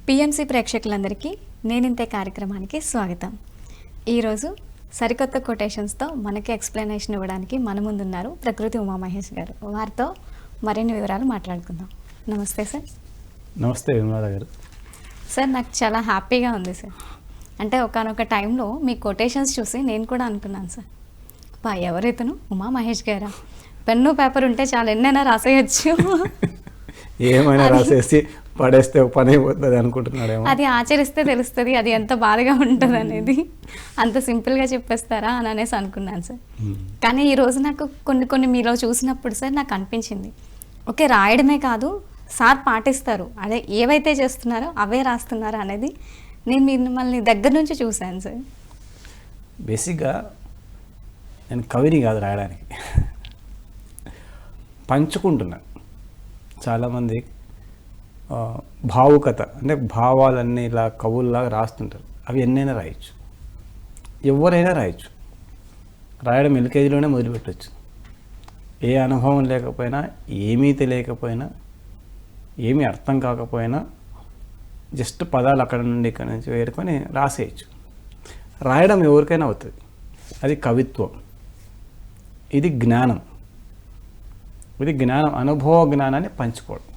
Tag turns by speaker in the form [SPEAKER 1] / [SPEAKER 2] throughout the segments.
[SPEAKER 1] PMC ప్రేక్షకులందరికీ నేనింతే కార్యక్రమానికి స్వాగతం. ఈరోజు సరికొత్త కొటేషన్స్తో మనకి ఎక్స్ప్లెనేషన్ ఇవ్వడానికి మన ముందున్నారు ప్రకృతి ఉమామహేష్ గారు. వారితో మరిన్ని వివరాలు మాట్లాడుకుందాం. నమస్తే సార్.
[SPEAKER 2] నమస్తే విమల గారు.
[SPEAKER 1] సార్, నాకు చాలా హ్యాపీగా ఉంది సార్. అంటే ఒకానొక టైంలో మీ కొటేషన్స్ చూసి నేను కూడా అనుకున్నాను సార్, ఎవరైతేను ఉమామహేష్ గారా, పెన్ను పేపర్ ఉంటే చాలా ఎన్నైనా రాసేయచ్చు,
[SPEAKER 2] ఏమైనా రాసేసి పడేస్తే పని అయిపోతుంది అనుకుంటున్నాడేమో.
[SPEAKER 1] అది ఆచరిస్తే తెలుస్తుంది అది ఎంత బాధగా ఉంటుంది అనేది. అంత సింపుల్గా చెప్పేస్తారా అని అనేసి అనుకున్నాను సార్. కానీ ఈరోజు నాకు కొన్ని మీలో చూసినప్పుడు సార్ నాకు అనిపించింది, ఓకే రాయడమే కాదు సార్ పాటిస్తారు, అదే ఏవైతే చేస్తున్నారో అవే రాస్తున్నారు అనేది నేను మిమ్మల్ని దగ్గర నుంచి చూశాను సార్.
[SPEAKER 2] బేసిక్గా నేను కవిని కాదు రాయడానికి, పంచుకుంటున్నాను. చాలామంది భావుకత అంటే భావాలన్నీ ఇలా కవుల్లాగా రాస్తుంటారు. అవి ఎన్నైనా రాయొచ్చు, ఎవరైనా రాయొచ్చు. రాయడం ఎల్కేజీలోనే మొదలుపెట్టచ్చు. ఏ అనుభవం లేకపోయినా, ఏమీ తెలియకపోయినా, ఏమీ అర్థం కాకపోయినా జస్ట్ పదాలు అక్కడ నుండి ఇక్కడ నుంచి వేరుకొని రాసేయచ్చు. రాయడం ఎవరికైనా అవుతుంది. అది కవిత్వం. ఇది జ్ఞానం. ఇది జ్ఞానం, అనుభవ జ్ఞానాన్ని పంచుకోవడం.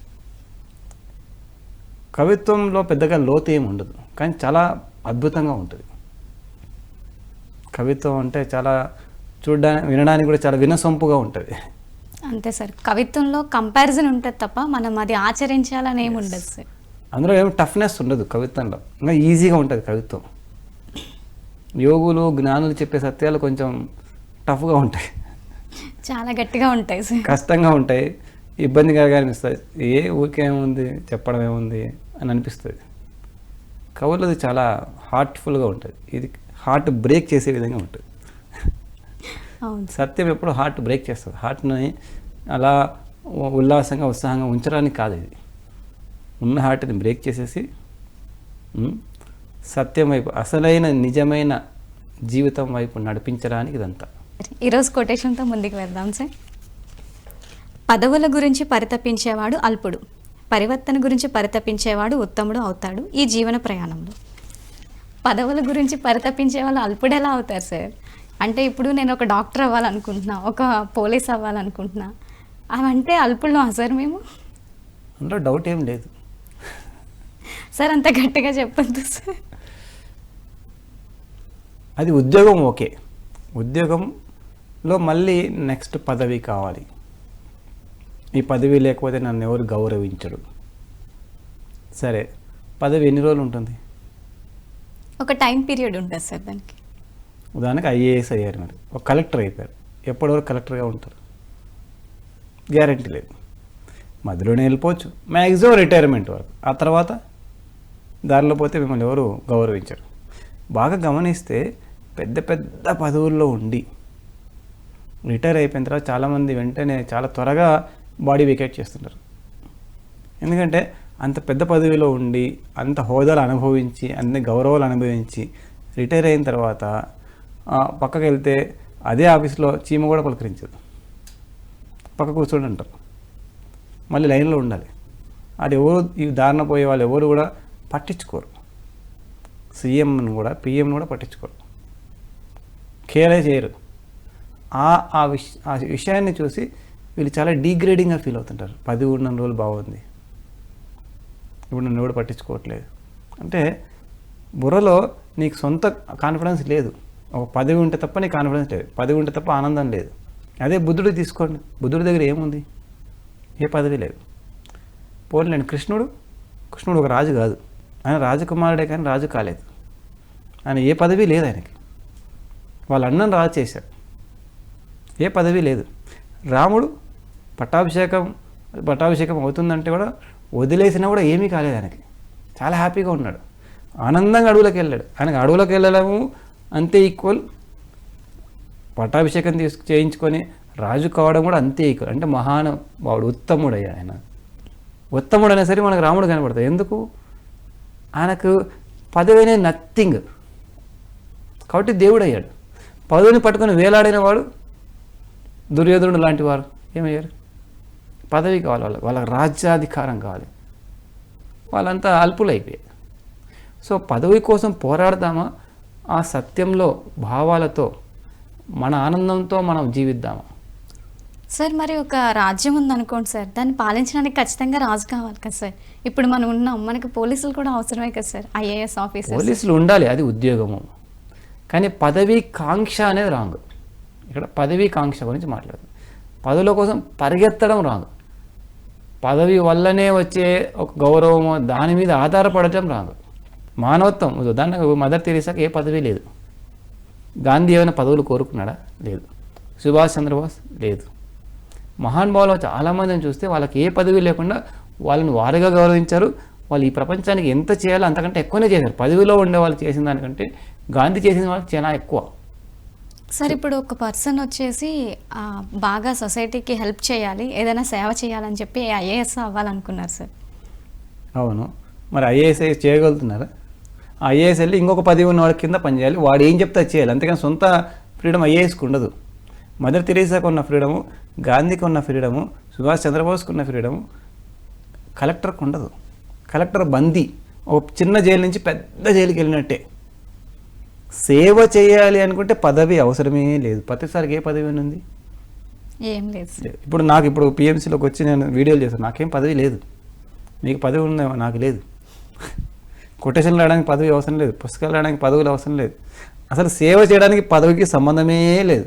[SPEAKER 2] కవిత్వంలో పెద్దగా లోతు ఏమి ఉండదు, కానీ చాలా అద్భుతంగా ఉంటుంది. కవిత్వం అంటే చాలా చూడడానికి, వినడానికి కూడా చాలా వినసొంపుగా ఉంటుంది.
[SPEAKER 1] అంతే సార్, కవిత్వంలో కంపారిజన్ ఉంటుంది తప్ప మనం అది ఆచరించాలని ఏమి ఉండదు సార్.
[SPEAKER 2] అందులో ఏమి టఫ్నెస్ ఉండదు కవిత్వంలో, ఇంకా ఈజీగా ఉంటుంది కవిత్వం. యోగులు జ్ఞానులు చెప్పే సత్యాలు కొంచెం టఫ్గా ఉంటాయి,
[SPEAKER 1] చాలా గట్టిగా ఉంటాయి సార్,
[SPEAKER 2] కష్టంగా ఉంటాయి, ఇబ్బందికరంగా అనిపిస్తుంది. ఊరికేముంది చెప్పడం ఏముంది అని అనిపిస్తుంది. కవులది చాలా హార్ట్ఫుల్గా ఉంటుంది. ఇది హార్ట్ బ్రేక్ చేసే విధంగా ఉంటుంది. సత్యం ఎప్పుడు హార్ట్ బ్రేక్ చేస్తుంది. హార్ట్ని అలా ఉల్లాసంగా ఉత్సాహంగా ఉంచడానికి కాదు, ఇది ఉన్న హార్ట్ని బ్రేక్ చేసేసి సత్యం వైపు, అసలైన నిజమైన జీవితం వైపు నడిపించడానికి ఇదంతా.
[SPEAKER 1] ఈరోజు కొటేషన్తో ముందుకు వెళ్దాం సార్. పదవుల గురించి పరితపించేవాడు అల్పుడు, పరివర్తన గురించి పరితపించేవాడు ఉత్తముడు అవుతాడు ఈ జీవన ప్రయాణంలో. పదవుల గురించి పరితపించే వాళ్ళు అల్పుడు ఎలా అవుతారు సార్? అంటే ఇప్పుడు నేను ఒక డాక్టర్ అవ్వాలనుకుంటున్నా, ఒక పోలీస్ అవ్వాలనుకుంటున్నా, అవంటే అల్పుల్లో సార్ మేము?
[SPEAKER 2] అందులో డౌట్ ఏం లేదు
[SPEAKER 1] సార్, అంత గట్టిగా చెప్పద్దు సార్.
[SPEAKER 2] అది ఉద్యోగం ఓకే, ఉద్యోగంలో మళ్ళీ నెక్స్ట్ పదవి కావాలి. ఈ పదవి లేకపోతే నన్ను ఎవరు గౌరవించడు. సరే, పదవి ఎన్ని రోజులు ఉంటుంది?
[SPEAKER 1] ఒక టైం పీరియడ్ ఉంటుంది సార్ దానికి.
[SPEAKER 2] ఉదాహరణకి ఐఏఎస్ అయ్యారు, మరి ఒక కలెక్టర్ అయిపోయారు. ఎప్పటివరకు కలెక్టర్గా ఉంటారు? గ్యారంటీ లేదు. మధ్యలోనే వెళ్ళిపోవచ్చు, మ్యాక్సిమం రిటైర్మెంట్ వరకు. ఆ తర్వాత దారిలో పోతే మిమ్మల్ని ఎవరు గౌరవించరు. బాగా గమనిస్తే పెద్ద పెద్ద పదవుల్లో ఉండి రిటైర్ అయిపోయిన తర్వాత చాలామంది వెంటనే చాలా త్వరగా బాడీ వెకేట్ చేస్తుంటారు. ఎందుకంటే అంత పెద్ద పదవిలో ఉండి, అంత హోదాలు అనుభవించి, అన్ని గౌరవాలు అనుభవించి రిటైర్ అయిన తర్వాత పక్కకి వెళ్తే అదే ఆఫీస్లో చీమ కూడా పలకరించదు, పక్క కూర్చోండి అంటారు. మళ్ళీ లైన్లో ఉండాలి. అది ఎవరు, ఈ దారిన పోయే వాళ్ళు ఎవరు కూడా పట్టించుకోరు. సీఎంను కూడా, పిఎంను కూడా పట్టించుకోరు, కేరే చేయరు. ఆ విషయాన్ని చూసి వీళ్ళు చాలా డీగ్రేడింగ్గా ఫీల్ అవుతుంటారు. 10 ఉన్న రోజులు బాగుంది, ఇప్పుడు నన్ను ఎవడు పట్టించుకోవట్లేదు అంటే బుర్రలో నీకు సొంత కాన్ఫిడెన్స్ లేదు. ఒక పదవి ఉంటే తప్ప నీకు కాన్ఫిడెన్స్ లేదు, పదవి ఉంటే తప్ప ఆనందం లేదు. అదే బుద్ధుడు తీసుకోండి, బుద్ధుడి దగ్గర ఏముంది? ఏ పదవి లేదు. పోలేండి కృష్ణుడు ఒక రాజు కాదు, ఆయన రాజకుమారుడే కానీ రాజు కాలేదు. ఆయన ఏ పదవి లేదు ఆయనకి. వాళ్ళ అన్నను రాజు చేశారు, ఏ పదవి లేదు. రాముడు పట్టాభిషేకం అవుతుందంటే కూడా వదిలేసినా కూడా ఏమీ కాలేదు ఆయనకి. చాలా హ్యాపీగా ఉన్నాడు, ఆనందంగా అడవులకు వెళ్ళాడు. ఆయనకు అడవులకు వెళ్ళడము అంతే ఈక్వల్, పట్టాభిషేకం చేయించుకొని రాజు కావడం కూడా అంతే ఈక్వల్. అంటే మహానుభావుడు, ఉత్తముడయ్యా ఆయన. ఉత్తముడు అయినా సరే మనకు రాముడు కనపడతాడు. ఎందుకు? ఆయనకు పదవి అనేది నథింగ్, కాబట్టి దేవుడు అయ్యాడు. పదవిని పట్టుకొని వేలాడిన వాడు దుర్యోధనుడు లాంటి వారు ఏమయ్యారు? పదవి కావాలి వాళ్ళకి రాజ్యాధికారం కావాలి. వాళ్ళంతా అల్పులు అయిపోయారు. సో పదవి కోసం పోరాడదామా, ఆ సత్యంలో భావాలతో మన ఆనందంతో మనం జీవిద్దామా?
[SPEAKER 1] సార్ మరి ఒక రాజ్యం ఉందనుకోండి సార్, దాన్ని పాలించడానికి ఖచ్చితంగా రాజు కావాలి కదా సార్. ఇప్పుడు మనం ఉన్నాం, మనకి పోలీసులు కూడా అవసరమే కదా సార్, ఐఏఎస్ ఆఫీసర్.
[SPEAKER 2] పోలీసులు ఉండాలి, అది ఉద్యోగము. కానీ పదవి కాంక్ష అనేది రాంగ్. ఇక్కడ పదవి కాంక్ష గురించి మాట్లాడుతుంది. పదవుల కోసం పరిగెత్తడం రాంగ్. పదవి వల్లనే వచ్చే ఒక గౌరవము దాని మీద ఆధారపడటం రాంగ్. మానవత్వం ఉదాహరణకు మదర్ తెరీసాకి ఏ పదవి లేదు. గాంధీ ఏమైనా పదవులు కోరుకున్నాడా? లేదు. సుభాష్ చంద్రబోస్ లేదు. మహానుభావులు చాలామందిని చూస్తే వాళ్ళకి ఏ పదవి లేకుండా వాళ్ళని వారుగా గౌరవించారు. వాళ్ళు ఈ ప్రపంచానికి ఎంత చేయాలో అంతకంటే ఎక్కువనే చేశారు. పదవిలో ఉండే వాళ్ళు చేసిన దానికంటే గాంధీ చేసిన వాళ్ళకి చాలా ఎక్కువ.
[SPEAKER 1] సార్ ఇప్పుడు ఒక పర్సన్ వచ్చేసి బాగా సొసైటీకి హెల్ప్ చేయాలి, ఏదైనా సేవ చేయాలని చెప్పి ఐఏఎస్ అవ్వాలనుకున్నారు సార్.
[SPEAKER 2] అవును, మరి ఐఏఎస్ చేయగలుగుతున్నారా? ఐఏఎస్ వెళ్ళి ఇంకొక పదవి ఉన్న వాడి కింద పనిచేయాలి, వాడు ఏం చెప్తే అది చేయాలి. అంతేకాని సొంత ఫ్రీడమ్ ఐఏఎస్కి ఉండదు. మదర్ తెరీసాకు ఉన్న ఫ్రీడము, గాంధీకి ఉన్న ఫ్రీడము, సుభాష్ చంద్రబోస్కు ఉన్న ఫ్రీడము కలెక్టర్కి ఉండదు. కలెక్టర్ బందీ, ఒక చిన్న జైలు నుంచి పెద్ద జైలుకి వెళ్ళినట్టే. సేవ చేయాలి అనుకుంటే పదవి అవసరమే లేదు. ప్రతిసారికి ఏ పదవి ఉంది?
[SPEAKER 1] ఏం లేదు.
[SPEAKER 2] ఇప్పుడు పిఎంసీలోకి వచ్చి నేను వీడియోలు చేస్తాను, నాకేం పదవి లేదు. మీకు పదవి ఉందేమో, నాకు లేదు. కొటేషన్లు రాయడానికి పదవి అవసరం లేదు, పుస్తకాలు రాయడానికి పదవులు అవసరం లేదు. అసలు సేవ చేయడానికి పదవికి సంబంధమే లేదు.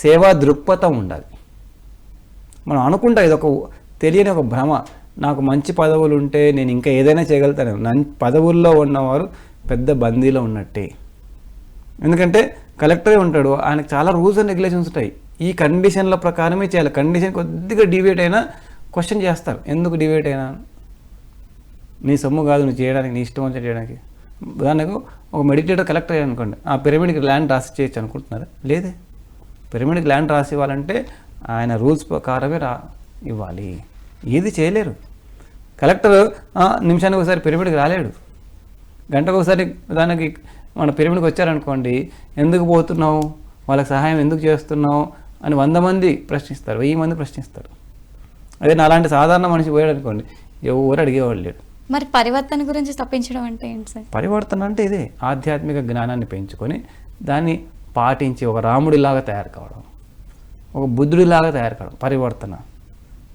[SPEAKER 2] సేవా దృక్పథం ఉండాలి. మనం అనుకుంటాం ఇది ఒక తెలియని ఒక భ్రమ, నాకు మంచి పదవులు ఉంటే నేను ఇంకా ఏదైనా చేయగలుగుతాను. పదవుల్లో ఉన్నవారు పెద్ద బందీలో ఉన్నట్టే. ఎందుకంటే కలెక్టరే ఉంటాడు, ఆయనకు చాలా రూల్స్ అండ్ రెగ్యులేషన్స్ ఉంటాయి. ఈ కండిషన్ల ప్రకారమే చేయాలి. కండిషన్ కొద్దిగా డివేట్ అయినా క్వశ్చన్ చేస్తారు, ఎందుకు డివేట్ అయినా? నీ సొమ్ము కాదు నువ్వు చేయడానికి, నీ ఇష్టం వచ్చి చేయడానికి. ఉదాహరణకు ఒక మెడిటేటర్ కలెక్టర్ అయ్యారు అనుకోండి, ఆ పిరమిడ్కి ల్యాండ్ రాసి చేయొచ్చు అనుకుంటున్నారా? లేదే. పిరమిడ్కి ల్యాండ్ రాసి ఇవ్వాలంటే ఆయన రూల్స్ ప్రకారమే ఇవ్వాలి. ఏది చేయలేరు. కలెక్టర్ నిమిషానికి ఒకసారి పిరమిడ్కి రాలేడు. గంటకు ఒకసారి దానికి మన పిరమిడ్కి వచ్చారనుకోండి, ఎందుకు పోతున్నావు, వాళ్ళకి సహాయం ఎందుకు చేస్తున్నావు అని 100 మంది ప్రశ్నిస్తారు, 1000 మంది ప్రశ్నిస్తారు. అదే నా అలాంటి సాధారణ మనిషి పోయాడు అనుకోండి, ఎవరు అడిగేవాడు లేడు.
[SPEAKER 1] మరి పరివర్తన గురించి తప్పించడం అంటే ఏంటి సార్?
[SPEAKER 2] పరివర్తన అంటే ఇదే, ఆధ్యాత్మిక జ్ఞానాన్ని పెంచుకొని దాన్ని పాటించి ఒక రాముడిలాగా తయారు కావడం, ఒక బుద్ధుడిలాగా తయారు కావడం పరివర్తన.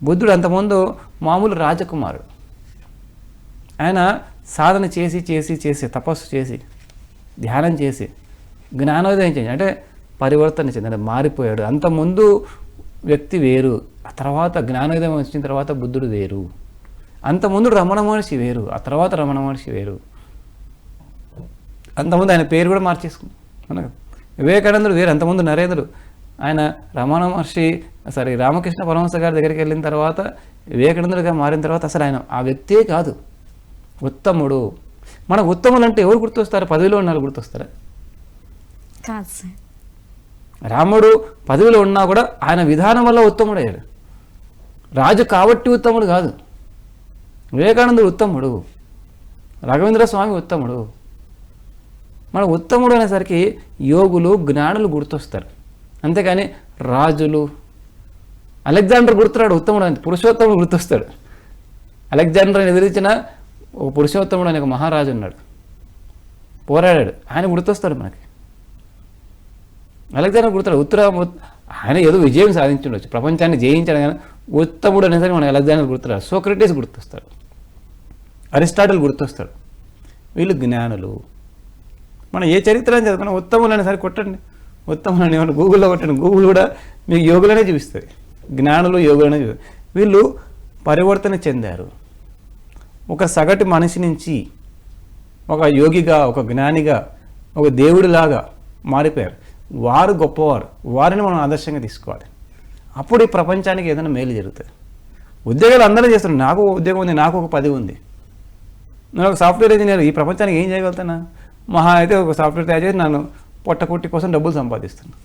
[SPEAKER 2] బుద్ధుడు అంతకుముందు మామూలు రాజకుమారుడు. ఆయన సాధన చేసి చేసి చేసి తపస్సు చేసి ధ్యానం చేసి జ్ఞానోదయం చేసి అంటే పరివర్తన చెంది, అంటే మారిపోయాడు. అంతకుముందు వ్యక్తి వేరు, ఆ తర్వాత జ్ఞానోదయం వచ్చిన తర్వాత బుద్ధుడు వేరు. అంతకుముందు రమణ మహర్షి వేరు, ఆ తర్వాత రమణ మహర్షి వేరు. అంతకుముందు ఆయన పేరు కూడా మార్చేసుకున్నాడు. వివేకానందుడు వేరు, అంతకుముందు నరేంద్రుడు. ఆయన రమణ మహర్షి రామకృష్ణ పరమహంస గారి దగ్గరికి వెళ్ళిన తర్వాత వివేకానందుడిగా మారిన తర్వాత అసలు ఆయన ఆ వ్యక్తే కాదు, ఉత్తముడు. మనకు ఉత్తములు అంటే ఎవరు గుర్తొస్తారు? పదవిలో ఉన్న వాళ్ళు గుర్తొస్తారా?
[SPEAKER 1] కాదు సార్.
[SPEAKER 2] రాముడు పదవిలో ఉన్నా కూడా ఆయన విధానం వల్ల ఉత్తముడయ్యాడు. రాజు కాబట్టి ఉత్తముడు కాదు. వివేకానందుడు ఉత్తముడు, రాఘవేంద్ర స్వామి ఉత్తముడు. మన ఉత్తముడు అనేసరికి యోగులు జ్ఞానులు గుర్తొస్తారు, అంతేకాని రాజులు. అలెగ్జాండర్ గుర్తురాడు ఉత్తముడు అంటే, పురుషోత్తముడు గుర్తొస్తాడు. అలెగ్జాండర్ని ఎదిరించిన ఒక పురుషోత్తముడు అనే ఒక మహారాజు ఉన్నాడు, పోరాడాడు, ఆయన గుర్తొస్తాడు మనకి. అలెగ్జాండర్ గుర్తురాడు. ఆయన ఏదో విజయం సాధించుండొచ్చు, ప్రపంచాన్ని జయించాడు, కానీ ఉత్తముడు అనేసరికి మనకి అలెగ్జాండర్ గుర్తురాడు. సోక్రటీస్ గుర్తొస్తాడు, అరిస్టాటిల్ గుర్తొస్తాడు. వీళ్ళు జ్ఞానులు. మనం ఏ చరిత్ర అని చదువుకున్నా ఉత్తములు అనేసరికి కొట్టండి, ఉత్తములు అని ఏమన్నా గూగుల్లో కొట్టండి, గూగుల్ కూడా మీకు యోగులనే చూపిస్తుంది, జ్ఞానులు యోగులనే చూపిస్తుంది. వీళ్ళు పరివర్తన చెందారు. ఒక సగటు మనిషి నుంచి ఒక యోగిగా, ఒక జ్ఞానిగా, ఒక దేవుడిలాగా మారిపోయారు. వారు గొప్పవారు, వారిని మనం ఆదర్శంగా తీసుకోవాలి. అప్పుడు ఈ ప్రపంచానికి ఏదైనా మేలు జరుగుతుంది. ఉద్యోగాలు అందరూ చేస్తారు, నాకు ఉద్యోగం ఉంది, నాకు ఒక పదవి ఉంది, నేను ఒక సాఫ్ట్వేర్ ఇంజనీర్, ఈ ప్రపంచానికి ఏం చేయగలుగుతానా? మహా అయితే ఒక సాఫ్ట్వేర్ తయారు చేసి నన్ను పొట్టకుట్టి కోసం డబ్బులు సంపాదిస్తున్నాను.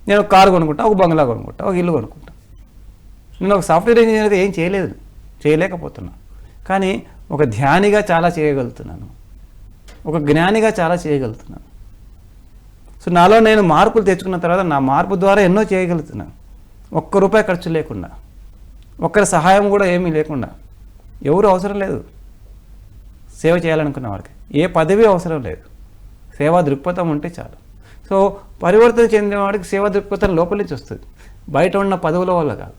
[SPEAKER 2] నేను ఒక కారు కొనుక్కుంటా, ఒక బంగ్లా కొనుక్కుంటా, ఒక ఇల్లు కొనుక్కుంటా. నేను ఒక సాఫ్ట్వేర్ ఇంజనీర్ అయితే ఏం చేయలేకపోతున్నా. కానీ ఒక ధ్యానిగా చాలా చేయగలుగుతున్నాను, ఒక జ్ఞానిగా చాలా చేయగలుగుతున్నాను. సో నాలో నేను మార్పులు తెచ్చుకున్న తర్వాత నా మార్పు ద్వారా ఎన్నో చేయగలుగుతున్నాను, ఒక్క రూపాయి ఖర్చు లేకుండా, ఒక్కరి సహాయం కూడా ఏమీ లేకుండా. ఎవరు అవసరం లేదు సేవ చేయాలనుకున్న వారికి. ఏ పదవి అవసరం లేదు, సేవా దృక్పథం ఉంటే చాలు. సో పరివర్తన చెందిన వాడికి సేవా దృక్పథం లోపల నుంచి వస్తుంది, బయట ఉన్న పదవుల వల్ల కాదు.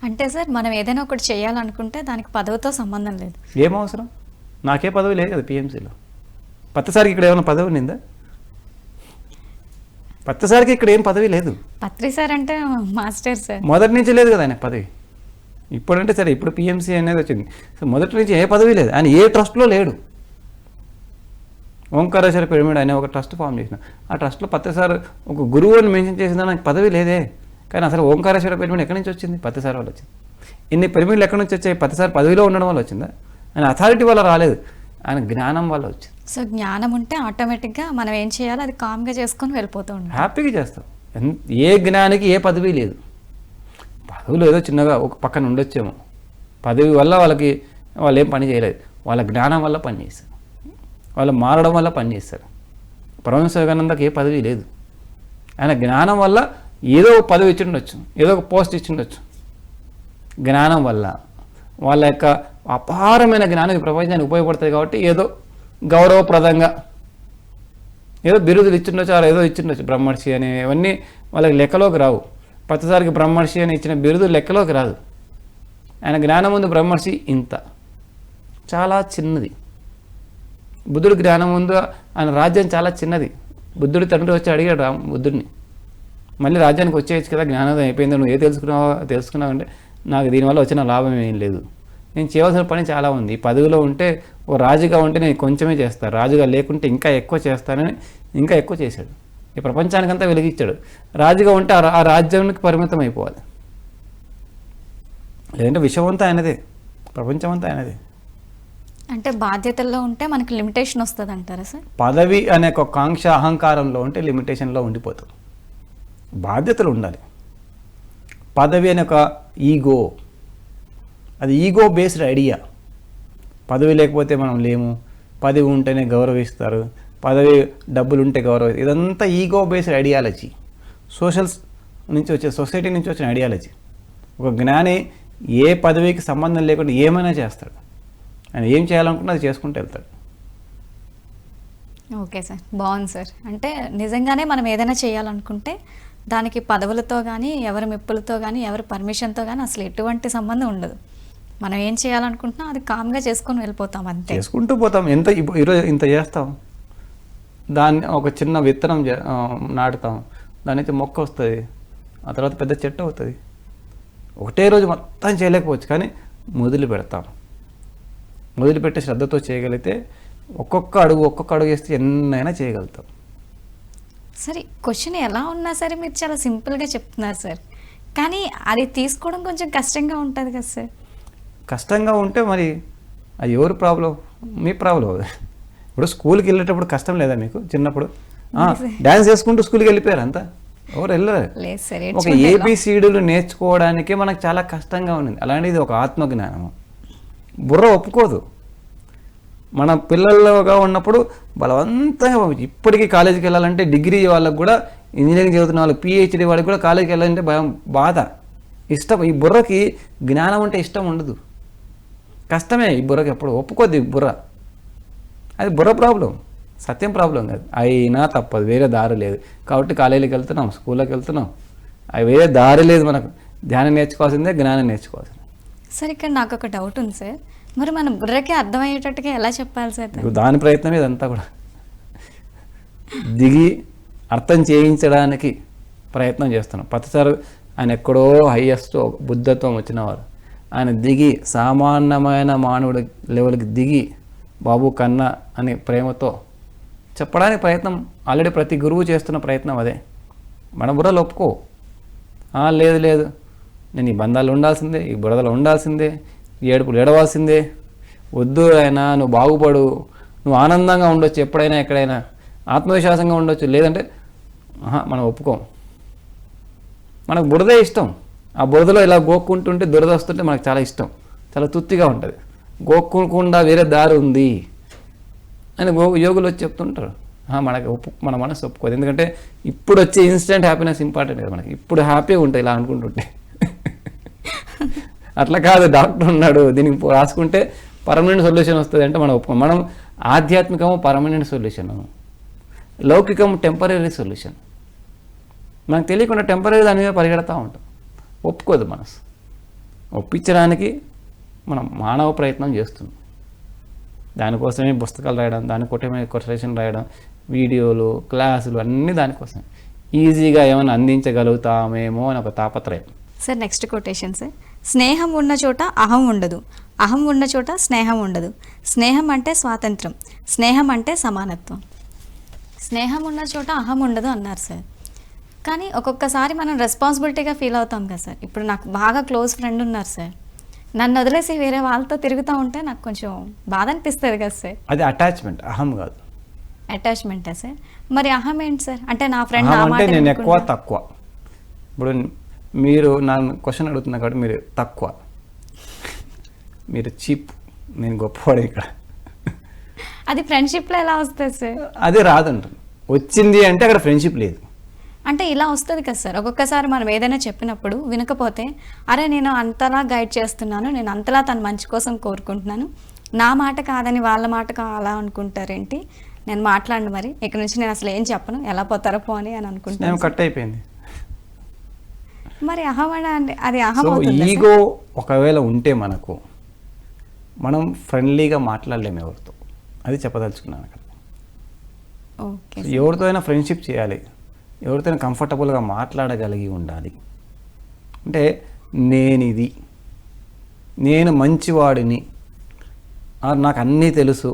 [SPEAKER 1] అంటే సార్ మనం ఏదైనా ఒకటి చేయాలనుకుంటే దానికి పదవితో సంబంధం లేదు.
[SPEAKER 2] ఏం అవసరం, నాకే పదవి లేదు కదా పిఎంసీలో. పత్తసారికి ఇక్కడ ఏమైనా పదవి ఉందా? పత్తసారికి ఇక్కడ ఏం పదవి లేదు.
[SPEAKER 1] పత్రి సార్ అంటే మాస్టర్ సార్.
[SPEAKER 2] మొదటి నుంచి లేదు కదా ఆయన పదవి. ఇప్పుడంటే సరే, ఇప్పుడు పిఎంసీ అనేది వచ్చింది. సో మొదటి నుంచి ఏ పదవి లేదు, ఆయన ఏ ట్రస్ట్లో లేడు. ఓంకారేశ్వర పిరమిడ్ అనే ఒక ట్రస్ట్ ఫామ్ చేసిన, ఆ ట్రస్ట్లో పత్తసారి ఒక గురువు అని మెన్షన్ చేసిందా, నాకు పదవి లేదే. కానీ అసలు ఓంకారేశ్వర పిరమిడ్ ఎక్కడి నుంచి వచ్చింది? పత్తసారి వల్ల వచ్చింది. ఇన్ని పిరమిడ్లు ఎక్కడి నుంచి వచ్చాయి? పత్తసారి పదవిలో ఉండడం వల్ల వచ్చిందా? ఆయన అథారిటీ వల్ల రాలేదు, ఆయన జ్ఞానం వల్ల వచ్చింది.
[SPEAKER 1] సో జ్ఞానం ఉంటే ఆటోమేటిక్గా మనం ఏం చేయాలో అది కామ్గా చేసుకొని వెళ్ళిపోతూ ఉంటాం,
[SPEAKER 2] హ్యాపీగా చేస్తాం. ఏ జ్ఞానికి ఏ పదవి లేదు. పదవులు ఏదో చిన్నగా ఒక పక్కన ఉండొచ్చేమో, పదవి వల్ల వాళ్ళు ఏం పని చేయలేదు, వాళ్ళ జ్ఞానం వల్ల పని చేస్తారు, వాళ్ళు మారడం వల్ల పని చేస్తారు. పరమహంస యోగానందకి ఏ పదవి లేదు, ఆయన జ్ఞానం వల్ల ఏదో ఒక పదవి ఇచ్చిండొచ్చు, ఏదో ఒక పోస్ట్ ఇచ్చిండొచ్చు. జ్ఞానం వల్ల వాళ్ళ యొక్క అపారమైన జ్ఞానం ప్రపంచానికి ఉపయోగపడుతుంది కాబట్టి ఏదో గౌరవప్రదంగా ఏదో బిరుదులు ఇచ్చిండొచ్చు, అలా ఏదో ఇచ్చిండొచ్చు. బ్రహ్మర్షి అని ఇవన్నీ వాళ్ళకి లెక్కలోకి రావు. పత్తసారికి బ్రహ్మర్షి అని ఇచ్చిన బిరుదు లెక్కలోకి రాదు. ఆయన జ్ఞానం ముందు బ్రహ్మర్షి ఇంత చాలా చిన్నది. బుద్ధుడి జ్ఞానం ముందు ఆయన రాజ్యం చాలా చిన్నది. బుద్ధుడి తండ్రి వచ్చి అడిగాడు బుద్ధుడిని, మళ్ళీ రాజ్యానికి వచ్చేయచ్చు కదా, జ్ఞానోదయం అయిపోయింది, నువ్వు ఏ తెలుసుకున్నావు అంటే, నాకు దీనివల్ల వచ్చిన లాభం ఏం లేదు, నేను చేయవలసిన పని చాలా ఉంది. ఈ పదవిలో ఉంటే, ఓ రాజుగా ఉంటే నేను కొంచెమే చేస్తాను, రాజుగా లేకుంటే ఇంకా ఎక్కువ చేస్తానని ఇంకా ఎక్కువ చేశాడు. ఈ ప్రపంచానికంతా వెలిగించాడు. రాజుగా ఉంటే ఆ రాజ్యానికి పరిమితం అయిపోవాలి, లేదంటే విశ్వమంతా ఆయనదే, ప్రపంచమంతా ఆయనదే.
[SPEAKER 1] అంటే బాధ్యతల్లో ఉంటే మనకి లిమిటేషన్ వస్తుంది అంటారా సార్?
[SPEAKER 2] పదవి అనే ఒక కాంక్ష అహంకారంలో ఉంటే లిమిటేషన్లో ఉండిపోతాం. బాధ్యతలు ఉండాలి. పదవి అనే ఒక ఈగో, అది ఈగో బేస్డ్ ఐడియా. పదవి లేకపోతే మనం లేము, పదవి ఉంటేనే గౌరవిస్తారు, పదవి డబ్బులు ఉంటే గౌరవం, ఇదంతా ఈగో బేస్డ్ ఐడియాలజీ, సోషల్స్ నుంచి వచ్చే సొసైటీ నుంచి వచ్చిన ఐడియాలజీ. ఒక జ్ఞాని ఏ పదవికి సంబంధం లేకుండా ఏమైనా చేస్తాడు, ఆయన ఏం చేయాలనుకున్నా అది చేసుకుంటూ వెళ్తాడు.
[SPEAKER 1] ఓకే సార్, బాగుంది సార్. అంటే నిజంగానే మనం ఏదైనా చేయాలనుకుంటే దానికి పదవులతో కానీ, ఎవరి మెప్పులతో కానీ, ఎవరి పర్మిషన్తో కానీ అసలు ఎటువంటి సంబంధం ఉండదు. మనం ఏం చేయాలనుకుంటున్నా అది కామ్గా చేసుకొని వెళ్ళిపోతాం, అంతే
[SPEAKER 2] చేసుకుంటూ పోతాం. ఈరోజు ఇంత చేస్తాం, దాన్ని ఒక చిన్న విత్తనం నాటుతాం, దాని నుంచి మొక్క వస్తుంది, ఆ తర్వాత పెద్ద చెట్టు అవుతుంది. ఒకటే రోజు మొత్తం చేయలేకపోవచ్చు, కానీ మొదలు పెడతాం. మొదలుపెట్టే శ్రద్ధతో చేయగలిగితే ఒక్కొక్క అడుగు వేస్తే ఎన్నైనా చేయగలుగుతాం.
[SPEAKER 1] సరే, క్వశ్చన్ ఎలా ఉన్నా సరే మీరు చాలా సింపుల్గా చెప్తున్నారు సార్, కానీ అది తీసుకోవడం కొంచెం కష్టంగా ఉంటుంది కదా సార్?
[SPEAKER 2] కష్టంగా ఉంటే మరి అది ఎవరు ప్రాబ్లం? మీ ప్రాబ్లం. ఇప్పుడు స్కూల్కి వెళ్ళేటప్పుడు కష్టం లేదా మీకు? చిన్నప్పుడు డ్యాన్స్ చేసుకుంటూ స్కూల్కి వెళ్ళిపోయారు అంతా, ఎవరు వెళ్ళరు.
[SPEAKER 1] లేదు సార్,
[SPEAKER 2] ఒక ఏబిసిడీలు నేర్చుకోవడానికే మనకు చాలా కష్టంగా ఉంది. అలాంటిది ఒక ఆత్మజ్ఞానము బుర్ర ఒప్పుకోదు. మన పిల్లలుగా ఉన్నప్పుడు బలవంతంగా ఇప్పటికీ కాలేజీకి వెళ్ళాలంటే, డిగ్రీ వాళ్ళకు కూడా, ఇంజనీరింగ్ చదువుతున్న వాళ్ళకి, పిహెచ్డీ వాళ్ళకి కూడా కాలేజీకి వెళ్ళాలంటే భయం, బాధ, ఇష్టం. ఈ బుర్రకి జ్ఞానం అంటే ఇష్టం ఉండదు, కష్టమే. ఈ బుర్రకి ఎప్పుడు ఒప్పుకోద్ది బుర్ర. అది బుర్ర ప్రాబ్లం, సత్యం ప్రాబ్లం కాదు. అయినా తప్పదు, వేరే దారి లేదు. కాబట్టి కాలేజీకి వెళ్తున్నాం, స్కూల్లోకి వెళ్తున్నాం, అవి వేరే దారి లేదు. మనకు ధ్యానం నేర్చుకోవాల్సిందే, జ్ఞానం నేర్చుకోవాల్సిందే.
[SPEAKER 1] సార్, ఇక్కడ నాకు ఒక డౌట్ ఉంది సార్, మరి మన బుర్రకి అర్థమయ్యేటట్టుగా ఎలా చెప్పాలి సార్?
[SPEAKER 2] దాని ప్రయత్నం ఇదంతా కూడా దిగి అర్థం చేయించడానికి ప్రయత్నం చేస్తున్నాం. పత్తసారి ఆయన ఎక్కడో హైయెస్ట్ బుద్ధత్వం వచ్చినవారు, ఆయన దిగి సామాన్యమైన మానవుడి లెవెల్కి దిగి బాబు కన్నా అనే ప్రేమతో చెప్పడానికి ప్రయత్నం ఆల్రెడీ ప్రతి గురువు చేస్తున్న ప్రయత్నం అదే. మన బుర్రలు ఒప్పుకో, లేదు లేదు నేను ఈ బంధాలు ఉండాల్సిందే, ఈ బురదలో ఉండాల్సిందే, ఈ ఏడుపులు ఏడవాల్సిందే, వద్దు ఆయన నువ్వు బాగుపడు, నువ్వు ఆనందంగా ఉండొచ్చు, ఎప్పుడైనా ఎక్కడైనా ఆత్మవిశ్వాసంగా ఉండొచ్చు, లేదంటే మనం ఒప్పుకోం. మనకు బురదే ఇష్టం. ఆ బురదలో ఇలా గోక్కుంటుంటే దురద వస్తుంటే మనకు చాలా ఇష్టం, చాలా తృప్తిగా ఉంటుంది. గోక్కుండా వేరే దారి ఉంది అని యోగులు వచ్చి చెప్తుంటారు. మన మనసు ఒప్పుకోదు. ఎందుకంటే ఇప్పుడు వచ్చే ఇన్స్టెంట్ హ్యాపీనెస్ ఇంపార్టెంట్ కదా మనకి. ఇప్పుడు హ్యాపీగా ఉంటాయి ఇలా అనుకుంటుంటే. అట్లా కాదు, డాక్టర్ ఉన్నాడు దీనికి రాసుకుంటే పర్మనెంట్ సొల్యూషన్ వస్తుంది అంటే మనం ఒప్పుకోం. మనం ఆధ్యాత్మికము పర్మనెంట్ సొల్యూషను, లౌకికము టెంపరీ సొల్యూషన్. మనకు తెలియకుండా టెంపరీ దాని మీద పరిగెడతా ఉంటాం. ఒప్పుకోదు మనసు. ఒప్పించడానికి మనం మానవ ప్రయత్నం చేస్తున్నాం. దానికోసమే పుస్తకాలు రాయడం, దానికోసమే కొటేషన్ రాయడం, వీడియోలు, క్లాసులు అన్నీ దానికోసమే. ఈజీగా ఏమైనా అందించగలుగుతామేమో అని ఒక తాపత్రయం.
[SPEAKER 1] సార్ నెక్స్ట్ కొటేషన్ సార్, స్నేహం ఉన్న చోట అహం ఉండదు, అహం ఉన్న చోట స్నేహం ఉండదు. స్నేహం అంటే స్వాతంత్రం, స్నేహం అంటే సమానత్వం. స్నేహం ఉన్న చోట అహం ఉండదు అన్నారు సార్. కానీ ఒక్కొక్కసారి మనం రెస్పాన్సిబిలిటీగా ఫీల్ అవుతాం కదా సార్. ఇప్పుడు నాకు బాగా క్లోజ్ ఫ్రెండ్ ఉన్నారు సార్, నన్ను వదిలేసి వేరే వాళ్ళతో తిరుగుతూ ఉంటే నాకు కొంచెం బాధ అనిపిస్తుంది కదా సార్.
[SPEAKER 2] అది అటాచ్మెంట్, అహం కాదు.
[SPEAKER 1] అటాచ్మెంటా సార్? మరి అహం ఏంటి సార్? అంటే నా ఫ్రెండ్
[SPEAKER 2] అహం అంటే నేను ఎక్కువ తక్కువ. ఇప్పుడు మీరు నన్ను క్వశ్చన్ అడుగుతున్నా కాబట్టి మీరు తక్కువ, మీరు చీప్, నేను గొప్పవాడు ఇక్కడ.
[SPEAKER 1] అది ఫ్రెండ్షిప్లో ఎలా వస్తుంది సార్?
[SPEAKER 2] అదే రాదంటారు. వచ్చింది అంటే అక్కడ ఫ్రెండ్షిప్ లేదు.
[SPEAKER 1] అంటే ఇలా వస్తుంది కదా సార్. ఒక్కొక్కసారి మనం ఏదైనా చెప్పినప్పుడు వినకపోతే, అరే నేను అంతలా గైడ్ చేస్తున్నాను, నేను అంతలా తన మంచి కోసం కోరుకుంటున్నాను, నా మాట కాదని వాళ్ళ మాట అలా అనుకుంటారేంటి, నేను మాట్లాడను, మరి ఇక్కడ నుంచి నేను అసలు ఏం చెప్పను, ఎలా పోతారో పోని అని అనుకుంటాను.
[SPEAKER 2] కట్ అయిపోయింది.
[SPEAKER 1] మరి అహం అంటే అది అహం
[SPEAKER 2] సో
[SPEAKER 1] అవుతుందా సార్?
[SPEAKER 2] ఈగో ఒకవేళ ఉంటే మనకు, మనం ఫ్రెండ్లీగా మాట్లాడలేము ఎవరితో. అది చెప్పదలుచుకున్నాను అక్కడ.
[SPEAKER 1] ఓకే.
[SPEAKER 2] ఎవరితో అయినా ఫ్రెండ్షిప్ చేయాలి, ఎవరితో కంఫర్టబుల్గా మాట్లాడగలిగి ఉండాలి. అంటే నేనిది, నేను మంచివాడిని, నాకు అన్నీ తెలుసు,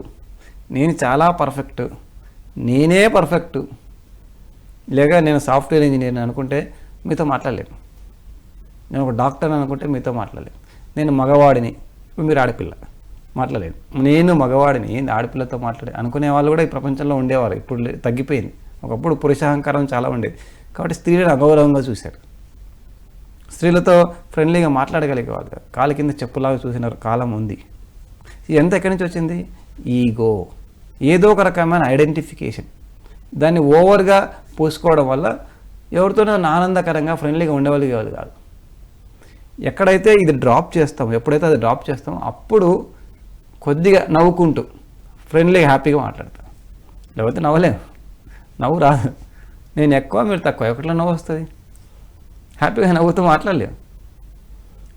[SPEAKER 2] నేను చాలా పర్ఫెక్ట్, నేనే పర్ఫెక్ట్, లేక నేను సాఫ్ట్వేర్ ఇంజనీర్ని అనుకుంటే మీతో మాట్లాడలేను. నేను ఒక డాక్టర్ అనుకుంటే మీతో మాట్లాడలేను. నేను మగవాడిని, ఇప్పుడు మీరు ఆడపిల్ల, మాట్లాడలేను. నేను మగవాడిని ఆడపిల్లతో మాట్లాడే అనుకునే వాళ్ళు కూడా ఈ ప్రపంచంలో ఉండేవారు. ఇప్పుడు తగ్గిపోయింది. ఒకప్పుడు పురుషాహంకారం చాలా ఉండేది. కాబట్టి స్త్రీలను అగౌరవంగా చూశారు. స్త్రీలతో ఫ్రెండ్లీగా మాట్లాడగలిగేవాళ్ళు కాదు. కాలు కింద చెప్పులాగా చూసిన కాలం ఉంది. ఎంత ఎక్కడి నుంచి వచ్చింది? ఈగో. ఏదో ఒక రకమైన ఐడెంటిఫికేషన్. దాన్ని ఓవర్గా పూసుకోవడం వల్ల ఎవరితోనో ఆనందకరంగా ఫ్రెండ్లీగా ఉండగలిగేవాళ్ళు కాదు. ఎక్కడైతే ఇది డ్రాప్ చేస్తామో, ఎప్పుడైతే అది డ్రాప్ చేస్తామో అప్పుడు కొద్దిగా నవ్వుకుంటూ ఫ్రెండ్లీగా హ్యాపీగా మాట్లాడతాం. లేకపోతే నవ్వలేము, నవ్వు రాదు. నేను ఎక్కువ, మీరు తక్కువ, ఎక్కట్లో నవ్వు వస్తుంది? హ్యాపీగా నవ్వుతూ మాట్లాడలేము.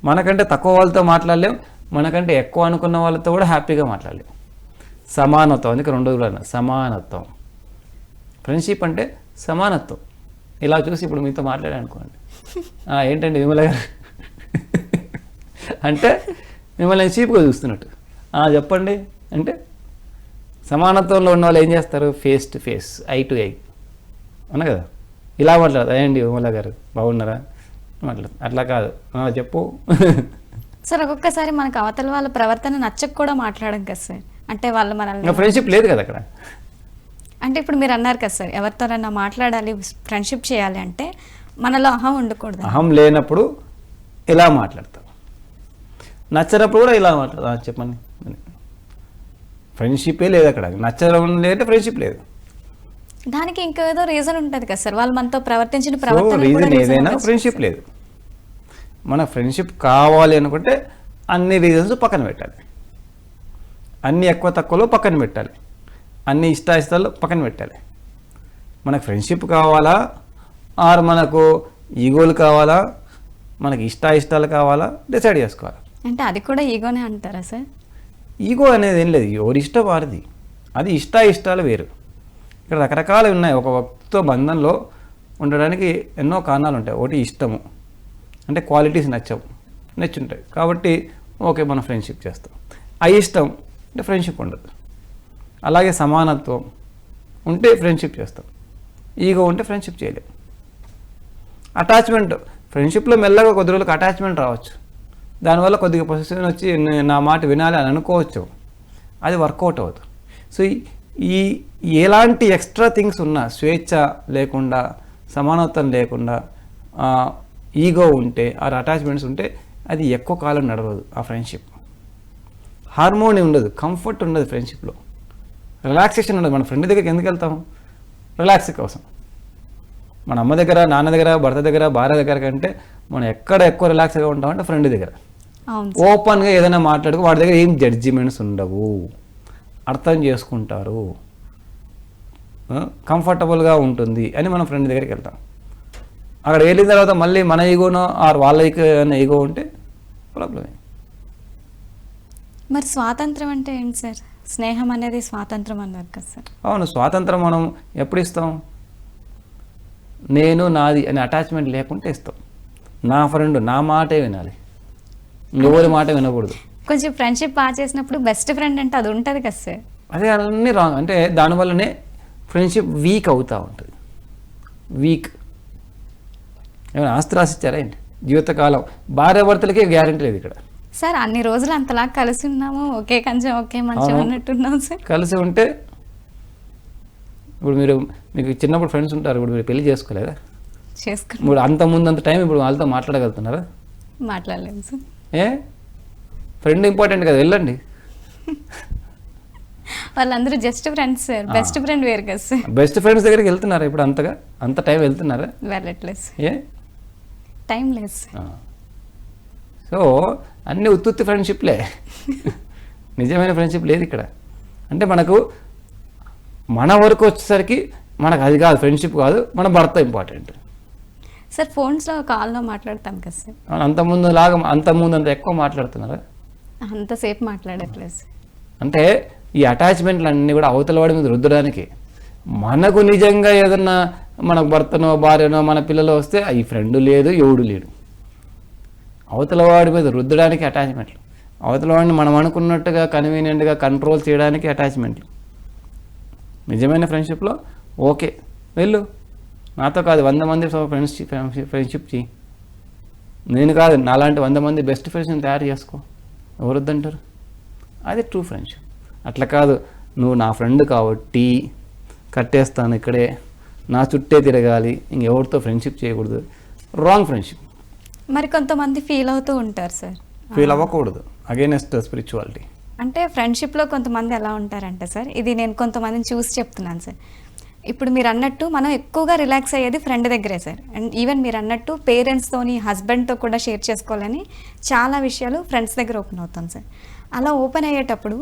[SPEAKER 2] మనకంటే తక్కువ వాళ్ళతో మాట్లాడలేము, మనకంటే ఎక్కువ అనుకున్న వాళ్ళతో కూడా హ్యాపీగా మాట్లాడలేము. సమానత్వం, అందుకే రెండు రోజులు సమానత్వం. ఫ్రెండ్షిప్ అంటే సమానత్వం. ఇలా చూసి ఇప్పుడు మీతో మాట్లాడానుకోండి, ఏంటండి విమల గారు అంటే మిమ్మల్ని చీప్గా చూస్తున్నట్టు, చెప్పండి అంటే సమానత్వంలో ఉన్న వాళ్ళు ఏం చేస్తారు? Face to face, I to I, అవునా కదా? ఇలా మాట్లాడదు, అయ్యండి విమల గారు బాగున్నారా మాట్లాడదు. అట్లా కాదు, చెప్పు.
[SPEAKER 1] సార్ ఒక్కొక్కసారి మనకు అవతల వాళ్ళ ప్రవర్తన నచ్చక కూడా మాట్లాడడం కదా సార్. అంటే వాళ్ళు మనల్ని,
[SPEAKER 2] ఫ్రెండ్షిప్ లేదు కదా అక్కడ.
[SPEAKER 1] అంటే ఇప్పుడు మీరు అన్నారు కదా సార్, ఎవరితోనైనా మాట్లాడాలి, ఫ్రెండ్షిప్ చేయాలి అంటే మనలో అహం ఉండకూడదు.
[SPEAKER 2] అహం లేనప్పుడు ఇలా మాట్లాడతాం, నచ్చినప్పుడు కూడా ఇలా మాట్లాడతాం. చెప్పండి, ఫ్రెండ్షిప్పే లేదు అక్కడ. నచ్చడం లేదంటే ఫ్రెండ్షిప్ లేదు.
[SPEAKER 1] దానికి ఇంకేదో రీజన్ ఉంటుంది కదా సార్, వాళ్ళు మనతో ప్రవర్తించిన
[SPEAKER 2] రీజన్ ఏదైనా ఫ్రెండ్షిప్ లేదు. మన ఫ్రెండ్షిప్ కావాలి అనుకుంటే అన్ని రీజన్స్ పక్కన పెట్టాలి, అన్ని ఎక్కువ తక్కువలో పక్కన పెట్టాలి, అన్ని ఇష్టాయిష్టాలు పక్కన పెట్టాలి. మనకు ఫ్రెండ్షిప్ కావాలా, ఆర్ మనకు ఈగోలు కావాలా, మనకి ఇష్టాయిష్టాలు కావాలా, డిసైడ్ చేసుకోవాలి.
[SPEAKER 1] అంటే అది కూడా ఈగోనే అంటారా సార్?
[SPEAKER 2] ఈగో అనేది ఏం లేదు, ఎవరి ఇష్టం వారిది. అది ఇష్టాయిష్టాలు వేరు. ఇక్కడ రకరకాలు ఉన్నాయి. ఒక వ్యక్తితో బంధంలో ఉండడానికి ఎన్నో కారణాలు ఉంటాయి. ఒకటి ఇష్టము, అంటే క్వాలిటీస్ నచ్చుంటాయి కాబట్టి ఓకే మనం ఫ్రెండ్షిప్ చేస్తాం. అయిష్టం అంటే ఫ్రెండ్షిప్ ఉండదు. అలాగే సమానత్వం ఉంటే ఫ్రెండ్షిప్ చేస్తాం, ఈగో ఉంటే ఫ్రెండ్షిప్ చేయలేం. అటాచ్మెంట్, ఫ్రెండ్షిప్లో మెల్లగా కొద్ది రోజులకు అటాచ్మెంట్ రావచ్చు, దానివల్ల కొద్దిగా పొజిషన్ వచ్చి నా మాట వినాలి అని అనుకోవచ్చు, అది వర్కౌట్ అవుతుంది. సో ఈ ఎలాంటి ఎక్స్ట్రా థింగ్స్ ఉన్నా, స్వేచ్ఛ లేకుండా, సమానత్వం లేకుండా, ఈగో ఉంటే, ఆ అటాచ్మెంట్స్ ఉంటే అది ఎక్కువ కాలం నడవదు. ఆ ఫ్రెండ్షిప్ హార్మోనీ ఉండదు, కంఫర్ట్ ఉండదు, ఫ్రెండ్షిప్లో రిలాక్సేషన్ ఉండదు. మన ఫ్రెండ్ దగ్గరికి ఎందుకు వెళ్తాం? రిలాక్స్ కోసం. మన అమ్మ దగ్గర, నాన్న దగ్గర, భర్త దగ్గర, భార్య దగ్గర కంటే మనం ఎక్కడ ఎక్కువ రిలాక్స్గా ఉంటామంటే ఫ్రెండ్ దగ్గర. ఓపెన్గా ఏదైనా మాట్లాడుకో, వాడి దగ్గర ఏం జడ్జిమెంట్స్ ఉండవు. అర్థం చేసుకుంటారు, కంఫర్టబుల్గా ఉంటుంది అని మనం ఫ్రెండ్ దగ్గరికి వెళ్తాం. అక్కడ వెళ్ళిన తర్వాత మళ్ళీ మన ఈగోనో ఆర్ వాళ్ళ ఈగో ఉంటే ప్రాబ్లమే.
[SPEAKER 1] మరి స్వాతంత్రం అంటే ఏంటి సార్? స్నేహం అనేది స్వాతంత్రం అన్నారు కదా సార్.
[SPEAKER 2] అవును, స్వాతంత్రం మనం ఎప్పుడు ఇస్తాం? నేను నాది అనే అటాచ్మెంట్ లేకుంటే ఇస్తాం. నా ఫ్రెండ్ నా మాటే వినాలి, ఎవరి మాట వినకూడదు.
[SPEAKER 1] కొంచెం ఫ్రెండ్షిప్ బాగా చేసినప్పుడు బెస్ట్ ఫ్రెండ్ అంటే అది ఉంటుంది కదా సార్.
[SPEAKER 2] అదే అన్నీ రాంగ్. అంటే దానివల్లనే ఫ్రెండ్షిప్ వీక్ అవుతూ ఉంటుంది. వీక్. ఏమైనా ఆస్తి రాసిచ్చారా ఏంటి? జీవితకాలం భార్యాభర్తలకే గ్యారెంటీ లేదు ఇక్కడ.
[SPEAKER 1] సార్ అన్ని రోజులు అంతలా కలిసి ఉన్నాము, ఒకే కంచం ఒకే మంచం అన్నట్టున్నాం సార్.
[SPEAKER 2] కలిసి ఉంటే ఇప్పుడు మీకు చిన్నప్పుడు ఫ్రెండ్స్ ఉంటారు, ఇప్పుడు మీరు పెళ్లి చేసుకోలేదా?
[SPEAKER 1] చేసుకున్నాం.
[SPEAKER 2] ఇప్పుడు అంత టైం ఇప్పుడు వాళ్ళతో మాట్లాడగలుగుతున్నారా?
[SPEAKER 1] మాట్లాడలేము సార్.
[SPEAKER 2] ఏ ఫ్రెండ్ ఇంపార్టెంట్ కదా, వెళ్ళండి.
[SPEAKER 1] వాళ్ళందరూ just friends sir, best friend వేరు కదా సార్.
[SPEAKER 2] బెస్ట్ ఫ్రెండ్స్ దగ్గరికి వెళ్తున్నారా ఇప్పుడు? అంత టైం వెళ్తున్నారా?
[SPEAKER 1] వెళ్ళట్లేదు సార్.
[SPEAKER 2] ఏ
[SPEAKER 1] టైం లేదు సార్.
[SPEAKER 2] సో అన్నీ ఉత్తుత్తి ఫ్రెండ్షిప్లే, నిజమైన ఫ్రెండ్షిప్ లేదు ఇక్కడ. అంటే మనకు మన వరకు వచ్చేసరికి మనకు అది కాదు, ఫ్రెండ్షిప్ కాదు, మన భర్త ఇంపార్టెంట్.
[SPEAKER 1] సార్ ఫోన్స్లో కాల్లో మాట్లాడతాం కదా సార్.
[SPEAKER 2] అంతకుముందు అంత ఎక్కువ మాట్లాడుతున్నారా?
[SPEAKER 1] అంతసేపు మాట్లాడట్లేదు సార్.
[SPEAKER 2] అంటే ఈ అటాచ్మెంట్లు అన్నీ కూడా అవతల వాడి మీద రుద్దడానికి. మనకు నిజంగా ఏదన్నా మన భర్తనో భార్యనో మన పిల్లలు వస్తే ఈ ఫ్రెండ్ లేదు, ఎవడు లేడు. అవతల వాడి మీద రుద్దడానికి అటాచ్మెంట్లు, అవతల వాడిని మనం అనుకున్నట్టుగా కన్వీనియంట్గా కంట్రోల్ చేయడానికి అటాచ్మెంట్లు. నిజమైన ఫ్రెండ్షిప్లో ఓకే వెళ్ళు, నాతో కాదు 100 మంది ఫ్రెండ్షిప్ చేయి, నేను కాదు నాలాంటి 100 మంది బెస్ట్ ఫ్రెండ్స్ని తయారు చేసుకో, ఎవరొద్దంటారు? అది ట్రూ ఫ్రెండ్షిప్. అట్లా కాదు, నువ్వు నా ఫ్రెండ్ కాబట్టి కట్టేస్తాను ఇక్కడే, నా చుట్టే తిరగాలి, ఇంకెవరితో ఫ్రెండ్షిప్ చేయకూడదు. Wrong friendship.
[SPEAKER 1] మరి కొంతమంది ఫీల్ అవుతూ ఉంటారు సార్.
[SPEAKER 2] ఫీల్ అవ్వకూడదు, అగైనెస్ట్ స్పిరిచువాలిటీ.
[SPEAKER 1] అంటే ఫ్రెండ్షిప్లో కొంతమంది ఎలా ఉంటారంటే సార్, ఇది నేను కొంతమందిని చూసి చెప్తున్నాను సార్. ఇప్పుడు మీరు అన్నట్టు మనం ఎక్కువగా రిలాక్స్ అయ్యేది ఫ్రెండ్ దగ్గరే సార్. అండ్ ఈవెన్ మీరు అన్నట్టు పేరెంట్స్తోని హస్బెండ్తో కూడా షేర్ చేసుకోవాలని చాలా విషయాలు ఫ్రెండ్స్ దగ్గర ఓపెన్ అవుతాం సార్. అలా ఓపెన్ అయ్యేటప్పుడు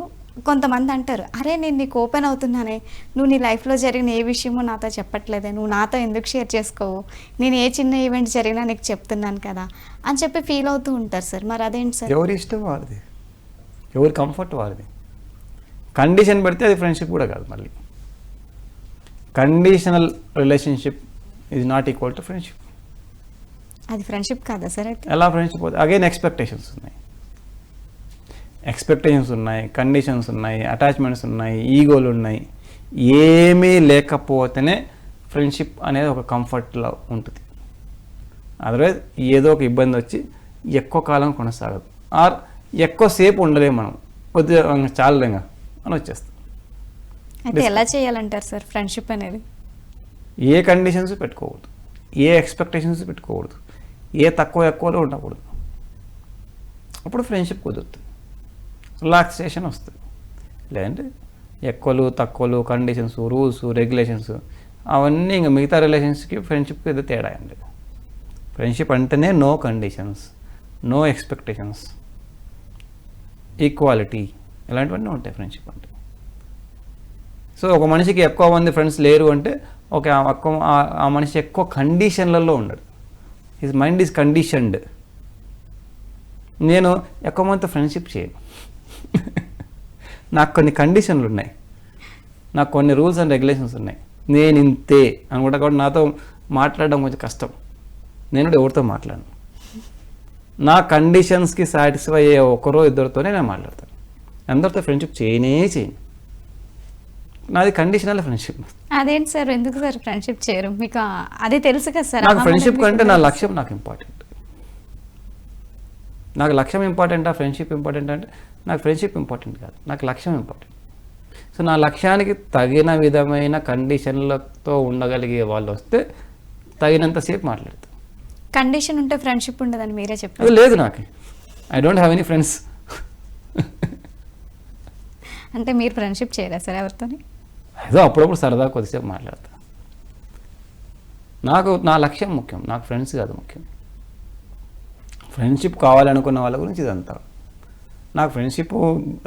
[SPEAKER 1] కొంతమంది అంటారు, అరే నేను నీకు ఓపెన్ అవుతున్నానే, నువ్వు నీ లైఫ్లో జరిగిన ఏ విషయమో నాతో చెప్పట్లేదే, నువ్వు నాతో ఎందుకు షేర్ చేసుకోవు, నేను ఏ చిన్న ఈవెంట్ జరిగినా నీకు చెప్తున్నాను కదా అని చెప్పి ఫీల్ అవుతూ ఉంటారు సార్. మరి అదేంటి సార్?
[SPEAKER 2] ఎవరి ఇష్టం వారిది, ఎవరి కంఫర్ట్ వారిది. కండిషన్ పెడితే అది ఫ్రెండ్షిప్ కూడా కాదు. మళ్ళీ conditional relationship is not equal to friendship.
[SPEAKER 1] అది ఫ్రెండ్షిప్ కాదా సార్ అయితే?
[SPEAKER 2] ఎలా ఫ్రెండ్షిప్ అవుతుంది? అగైన్ ఎక్స్పెక్టేషన్స్ ఉన్నాయి, కండిషన్స్ ఉన్నాయి, అటాచ్మెంట్స్ ఉన్నాయి, ఈగోలు ఉన్నాయి. ఏమీ లేకపోతేనే ఫ్రెండ్షిప్ అనేది ఒక కంఫర్ట్లో ఉంటుంది. అదర్వైజ్ ఏదో ఒక ఇబ్బంది వచ్చి ఎక్కువ కాలం కొనసాగదు, ఆర్ ఎక్కువసేపు ఉండలేము మనం, కొద్దిగా చాలలేగా అని వచ్చేస్తాం.
[SPEAKER 1] అయితే ఎలా చేయాలంటారు సార్ ఫ్రెండ్షిప్ అనేది?
[SPEAKER 2] ఏ కండిషన్స్ పెట్టుకోకూడదు, ఏ ఎక్స్పెక్టేషన్స్ పెట్టుకోకూడదు, ఏ ఎక్కువలో ఉండకూడదు. అప్పుడు ఫ్రెండ్షిప్ కుదురుతుంది, రిలాక్సేషన్ వస్తుంది. లేదంటే ఎక్కువలు తక్కువలు, కండిషన్స్, రూల్స్, రెగ్యులేషన్స్ అవన్నీ ఇంకా మిగతా రిలేషన్స్కి ఫ్రెండ్షిప్కి ఏదో తేడా అండి. ఫ్రెండ్షిప్ అంటేనే no conditions, no expectations, equality, ఇలాంటివన్నీ ఉంటాయి ఫ్రెండ్షిప్ అంటే. సో ఒక మనిషికి ఎక్కువ మంది ఫ్రెండ్స్ లేరు అంటే ఓకే, ఆ మనిషి ఎక్కువ కండిషన్లలో ఉండడు, హిజ్ మైండ్ ఈజ్ కండిషన్డ్. నేను ఎక్కువ మందితో ఫ్రెండ్షిప్ చేయను, నాకు కొన్ని కండిషన్లు ఉన్నాయి, నాకు కొన్ని రూల్స్ అండ్ రెగ్యులేషన్స్ ఉన్నాయి, నేను ఇంతే అనుకుంటా. కాబట్టి నాతో మాట్లాడడం కొంచెం కష్టం, నేను ఎవరితో మాట్లాడను. నా కండిషన్స్కి సాటిస్ఫై అయ్యే ఒకరో ఇద్దరితోనే నేను మాట్లాడతాను, అందరితో ఫ్రెండ్షిప్ చేయను. నాది కండిషనల్ ఫ్రెండ్షిప్.
[SPEAKER 1] అదేంటి సార్, ఎందుకు సార్ ఫ్రెండ్షిప్ చేయరు? మీకు అదే తెలుసు కదా సార్.
[SPEAKER 2] నాకు ఫ్రెండ్షిప్ కంటే నా లక్ష్యం నాకు ఇంపార్టెంట్. నాకు లక్ష్యం ఇంపార్టెంటా ఫ్రెండ్షిప్ ఇంపార్టెంట్ అంటే నాకు ఫ్రెండ్షిప్ ఇంపార్టెంట్ కాదు, నాకు లక్ష్యం ఇంపార్టెంట్. సో నా లక్ష్యానికి తగిన విధమైన కండిషన్లతో ఉండగలిగే వాళ్ళు వస్తే తగినంతసేపు మాట్లాడతాను.
[SPEAKER 1] కండిషన్ ఉంటే ఫ్రెండ్షిప్ ఉండదని మీరే చెప్పారు.
[SPEAKER 2] అది లేదు నాకు, I don't have any friends.
[SPEAKER 1] అంటే మీరు ఫ్రెండ్షిప్ చేయరా సార్ ఎవరితోని?
[SPEAKER 2] ఏదో అప్పుడప్పుడు సరదా కొద్దిసేపు మాట్లాడతా. నాకు నా లక్ష్యం ముఖ్యం, నాకు ఫ్రెండ్స్ కాదు ముఖ్యం. ఫ్రెండ్షిప్ కావాలనుకున్న వాళ్ళ గురించి ఇదంతా. నాకు ఫ్రెండ్షిప్,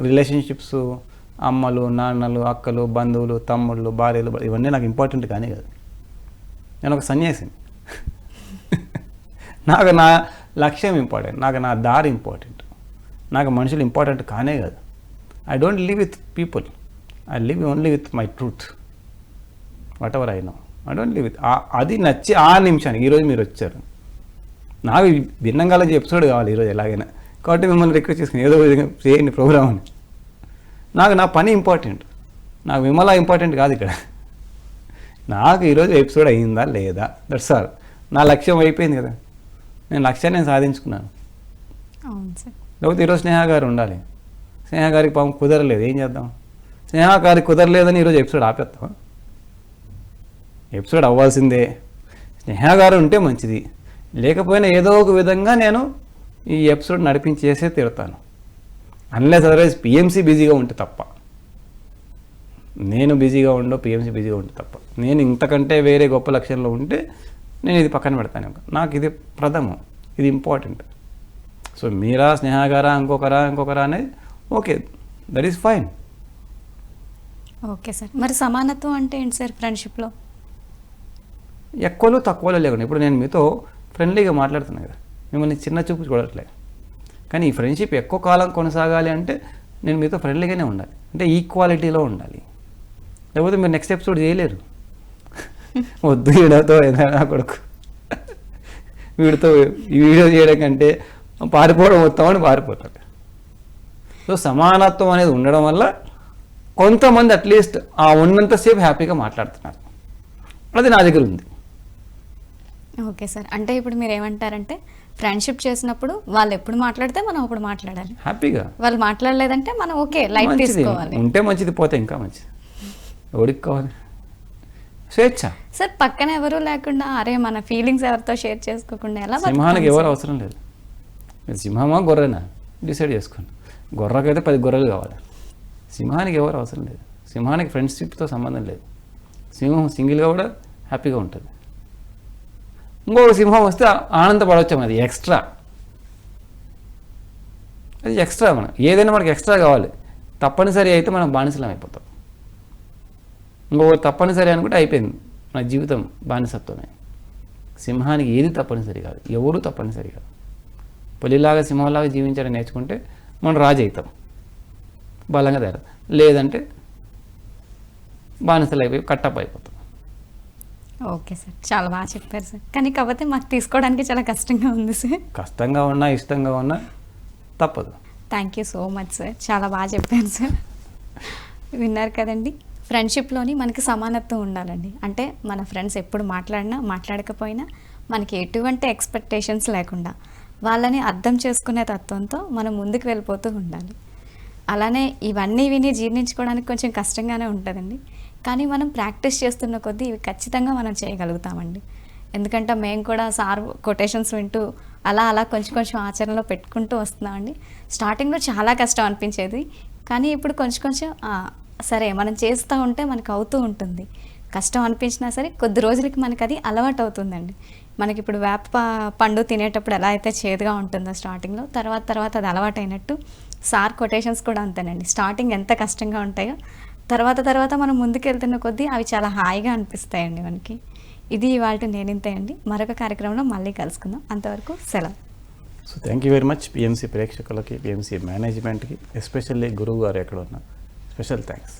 [SPEAKER 2] రిలేషన్షిప్స్, అమ్మలు, నాన్నలు, అక్కలు, బంధువులు, తమ్ముళ్ళు, భార్యలు ఇవన్నీ నాకు ఇంపార్టెంట్ కానీ కాదు. నేను ఒక సన్యాసిని. నాకు నా లక్ష్యం ఇంపార్టెంట్, నాకు నా దారి ఇంపార్టెంట్, నాకు మనుషులు ఇంపార్టెంట్ కానే కాదు. I don't live with people, I live only with my truth, what ever I know. I don't live with అది నచ్చి ఆ నిమిషానికి ఈరోజు మీరు వచ్చారు. నాకు భిన్నంగా ఎపిసోడ్ కావాలి ఈరోజు ఎలాగైనా, కాబట్టి మిమ్మల్ని రిక్వెస్ట్ చేసుకుని ఏదో విధంగా చేయండి ప్రోగ్రామ్ అని. నాకు నా పని ఇంపార్టెంట్, నాకు విమల ఇంపార్టెంట్ కాదు ఇక్కడ. నాకు ఈరోజు ఎపిసోడ్ అయ్యిందా లేదా, దట్స్ ఆల్. నా లక్ష్యం అయిపోయింది కదా, నేను లక్ష్యాన్ని నేను సాధించుకున్నాను.
[SPEAKER 1] అవును సార్.
[SPEAKER 2] లేకపోతే ఈరోజు స్నేహ గారు ఉండాలి, స్నేహ గారికి పాపం కుదరలేదు, ఏం చేద్దాం? స్నేహ గారికి కుదరలేదని ఈరోజు ఎపిసోడ్ ఆపేస్తాం? ఎపిసోడ్ అవ్వాల్సిందే. స్నేహ గారు ఉంటే మంచిది, లేకపోయినా ఏదో ఒక విధంగా నేను ఈ ఎపిసోడ్ నడిపించేసే తీరుతాను. అన్లెస్ అదర్వైజ్ పిఎంసీ బిజీగా ఉంటే తప్ప, నేను బిజీగా ఉండో పిఎంసీ బిజీగా ఉంటే తప్ప, నేను ఇంతకంటే వేరే గొప్ప లక్ష్యంలో ఉంటే నేను ఇది పక్కన పెడతాను. నాకు ఇది ప్రథమం, ఇది ఇంపార్టెంట్. సో మీరా, స్నేహ గారా, ఇంకొకరా అనేది okay, that is fine.
[SPEAKER 1] Okay sir. మరి సమానత్వం అంటే ఏంటి సార్ ఫ్రెండ్షిప్లో?
[SPEAKER 2] ఎక్కువలు తక్కువలో లేకుండా, ఇప్పుడు నేను మీతో ఫ్రెండ్లీగా మాట్లాడుతున్నాను కదా, మిమ్మల్ని చిన్న చూపు చూడట్లే. కానీ ఈ ఫ్రెండ్షిప్ ఎక్కువ కాలం కొనసాగాలి అంటే నేను మీతో ఫ్రెండ్లీగానే ఉండాలి, అంటే ఈక్వాలిటీలో ఉండాలి. లేకపోతే మీరు నెక్స్ట్ ఎపిసోడ్ చేయలేరు. వద్దు వీడితో ఏదైనా కొడుకు, వీడితో ఈ వీడియో చేయడం కంటే పారిపోవడం వస్తామని పారిపోతాడు. సో సమానత్వం అనేది ఉండడం వల్ల కొంతమంది అట్లీస్ట్ ఆ ఉన్నంతసేపు హ్యాపీగా మాట్లాడుతున్నారు. అది నా దగ్గర ఉంది.
[SPEAKER 1] Okay sir. అంటే ఇప్పుడు మీరు ఏమంటారంటే ఫ్రెండ్షిప్ చేసినప్పుడు వాళ్ళు ఎప్పుడు మాట్లాడితే మనం అప్పుడు మాట్లాడాలి,
[SPEAKER 2] హ్యాపీగా.
[SPEAKER 1] వాళ్ళు మాట్లాడలేదంటే మనం ఓకే లైట్ తీసుకోవాలి.
[SPEAKER 2] ఉంటే మంచిది, పోతే ఇంకా మంచిది. ఎవరికి కావాలి స్వేచ్ఛ.
[SPEAKER 1] సార్ పక్కన ఎవరు లేకుండా అరే మన ఫీలింగ్స్ ఎవరితో షేర్ చేసుకోకుండా ఎలా
[SPEAKER 2] సింహానికి ఎవరు అవసరం లేదు. మీరు సింహమా గొర్రెనా డిసైడ్ చేసుకోండి. గొర్రెకైతే 10 గొర్రెలు కావాలి, సింహానికి ఎవరు అవసరం లేదు. సింహానికి ఫ్రెండ్షిప్తో సంబంధం లేదు. సింహం సింగిల్గా కూడా హ్యాపీగా ఉంటుంది. ఇంకొక సింహం వస్తే ఆనందపడవచ్చు, అది ఎక్స్ట్రా, అది ఎక్స్ట్రా. మనం ఏదైనా మనకి ఎక్స్ట్రా కావాలి, తప్పనిసరి అయితే మనం బానిసలం అయిపోతాం. ఇంకొక తప్పనిసరి అనుకుంటే అయిపోయింది మన జీవితం బానిసత్వమే. సింహానికి ఏది తప్పనిసరి కాదు, ఎవరు తప్పనిసరి కాదు. పులిలాగా సింహంలాగా జీవించడం నేర్చుకుంటే మనం రాజు అవుతాం, బలంగా తయారు. లేదంటే బానిసలు అయిపోయి కట్టప్ అయిపోతాం.
[SPEAKER 1] ఓకే సార్, చాలా బాగా చెప్పారు సార్. కానీ కాకపోతే మాకు తీసుకోవడానికి చాలా కష్టంగా ఉంది సార్.
[SPEAKER 2] కష్టంగా ఉన్నా ఇష్టంగా ఉన్నా తప్పదు.
[SPEAKER 1] Thank you so much sir, చాలా బాగా చెప్పారు సార్. విన్నారు కదండి, ఫ్రెండ్షిప్లోని మనకి సమానత్వం ఉండాలండి. అంటే మన ఫ్రెండ్స్ ఎప్పుడు మాట్లాడినా మాట్లాడకపోయినా మనకి ఎటువంటి ఎక్స్పెక్టేషన్స్ లేకుండా వాళ్ళని అర్థం చేసుకునే తత్వంతో మనం ముందుకు వెళ్ళిపోతూ ఉండాలి. అలానే ఇవన్నీ విని జీర్ణించుకోవడానికి కొంచెం కష్టంగానే ఉంటుందండి, కానీ మనం ప్రాక్టీస్ చేస్తున్న కొద్దీ ఇవి ఖచ్చితంగా మనం చేయగలుగుతామండి. ఎందుకంటే మేము కూడా సార్ కొటేషన్స్ వింటూ అలా అలా కొంచెం కొంచెం ఆచరణలో పెట్టుకుంటూ వస్తున్నామండి. స్టార్టింగ్లో చాలా కష్టం అనిపించేది, కానీ ఇప్పుడు కొంచెం కొంచెం సరే మనం చేస్తూ ఉంటే మనకు అవుతూ ఉంటుంది. కష్టం అనిపించినా సరే కొద్ది రోజులకి మనకి అది అలవాటు అవుతుందండి. మనకి ఇప్పుడు వేప పండు తినేటప్పుడు ఎలా అయితే చేదుగా ఉంటుందో స్టార్టింగ్లో, తర్వాత అది అలవాటు అయినట్టు సార్ కొటేషన్స్ కూడా అంతేనండి. స్టార్టింగ్ ఎంత కష్టంగా ఉంటాయో తర్వాత మనం ముందుకు వెళ్తున్న కొద్దీ అవి చాలా హాయిగా అనిపిస్తాయండి మనకి. ఇది ఇవాళ నేనింతే అండి. మరొక కార్యక్రమంలో మళ్ళీ కలుసుకుందాం. అంతవరకు సెలవు.
[SPEAKER 2] So thank you very much. PMC ప్రేక్షకులకి, పిఎంసీ మేనేజ్మెంట్కి, ఎస్పెషల్లీ గురువు గారు ఎక్కడ ఉన్నా స్పెషల్ థ్యాంక్స్.